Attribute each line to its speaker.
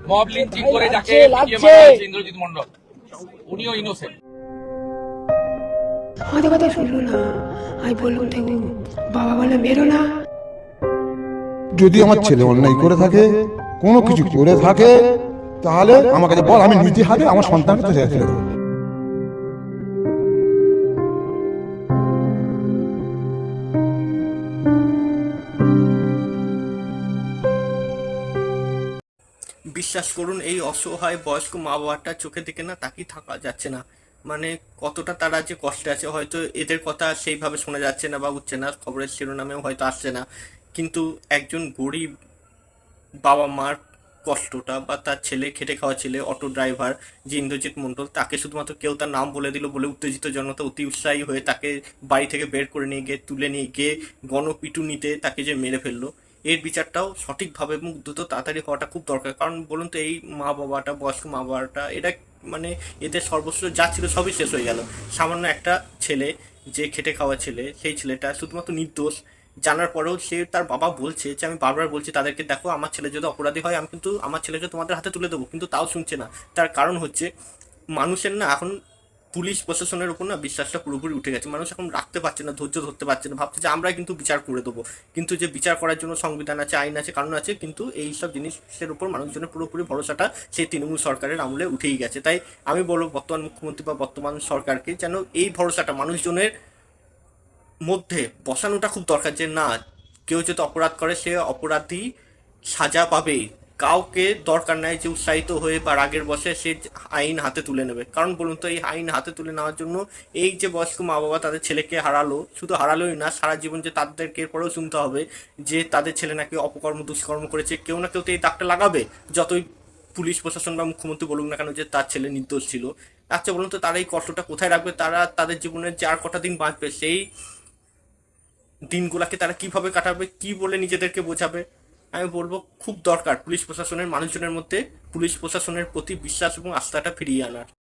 Speaker 1: Mob lynching করে যাকে পিটিয়ে মারা হয়েছে ইন্দ্রজিৎ মন্ডল, উনিও ইনোসেন্ট।
Speaker 2: আমাদের কথা শুনলো না, আমি বললাম দেখো বাবা বলে বেরো না।
Speaker 3: যদি আমার ছেলে অন্যায় করে থাকে, কোনো কিছু করে থাকে, তাহলে আমার কাছে বল, আমি নিজে হাতে আমার সন্তানকে তো ছেড়ে দেবো।
Speaker 4: বিশ্বাস করুন, এই অসহায় বয়স্ক মা বাবাটা চোখে দেখে না তাকিয়ে থাকা যাচ্ছে না। মানে কতটা তারা যে কষ্টে আছে, হয়তো এদের কথা সেইভাবে শোনা যাচ্ছে না বা উঠছে না, খবরের শিরোনামেও হয়তো আসছে না, কিন্তু একজন গরিব বাবা মার কষ্টটা, বা তার ছেলে, খেটে খাওয়া ছেলে, অটো ড্রাইভার যে ইন্দ্রজিৎ মণ্ডল, তাকে শুধুমাত্র কেউ তার নাম বলে দিল বলে উত্তেজিত জনতা অতি উৎসাহী হয়ে তাকে বাড়ি থেকে বের করে নিয়ে গিয়ে তুলে নিয়ে গিয়ে গণপিটুনিতে তাকে যে মেরে ফেললো, এর বিচারটাও সঠিকভাবে এবং দ্রুত তাড়াতাড়ি হওয়াটা খুব দরকার। কারণ বলুন তো, এই মা বাবাটা, বয়স্ক মা বাবাটা, এরা মানে এদের সর্বস্ব যা ছিল সবই শেষ হয়ে গেল। সামান্য একটা ছেলে, যে খেটে খাওয়া ছেলে, সেই ছেলেটা শুধুমাত্র নির্দোষ জানার পরেও সে, তার বাবা বলছে যে আমি বারবার বলছি তাদেরকে, দেখো আমার ছেলে যদি অপরাধী হয় আমি কিন্তু আমার ছেলেকে তোমাদের হাতে তুলে দেবো, কিন্তু তাও শুনছে না। তার কারণ হচ্ছে মানুষের না এখন পুলিশ প্রশাসনের উপর না বিশ্বাসটা পুরোপুরি উঠে গেছে। মানুষ এখন রাখতে পারছে না, ধৈর্য ধরতে পারছে না, ভাবছে যে আমরা কিন্তু বিচার করে দেবো। কিন্তু যে বিচার করার জন্য সংবিধান আছে, আইন আছে, কানুন আছে, কিন্তু এই সব জিনিসের উপর মানুষজনের পুরোপুরি ভরসাটা সেই তৃণমূল সরকারের আমলে উঠেই গেছে। তাই আমি বলবো বর্তমান মুখ্যমন্ত্রী বা বর্তমান সরকারকে যেন এই ভরসাটা মানুষজনের মধ্যে বসানোটা খুব দরকার, যে না, কেউ যদি অপরাধ করে সে অপরাধী সাজা পাবেই। কাউকে দরকার নাই যে উৎসাহিত হয়ে বা রাগের বসে সে আইন হাতে তুলে নেবে। কারণ বলুন তো, এই আইন হাতে তুলে নেওয়ার জন্য এই যে বয়স্ক মা বাবা তাদের ছেলেকে হারালো, শুধু হারালোই না, সারা জীবন যে তাদেরকে এরপরেও শুনতে হবে যে তাদের ছেলে নাকি অপকর্ম দুষ্কর্ম করেছে, কেউ না কেউ তো এই দাগটা লাগাবে, যতই পুলিশ প্রশাসন বা মুখ্যমন্ত্রী বলুক না কেন যে তার ছেলে নির্দোষ ছিল। আচ্ছা বলুন তো, তারা এই কষ্টটা কোথায় রাখবে? তারা তাদের জীবনের যে আর কটা দিন বাঁচবে, সেই দিনগুলাকে তারা কিভাবে কাটাবে, কি বলে নিজেদেরকে বোঝাবে? আমি বলবো খুব দরকার পুলিশ প্রশাসনের মানুষজনের মধ্যে পুলিশ প্রশাসনের প্রতি বিশ্বাস এবং আস্থাটা ফিরিয়ে আনার।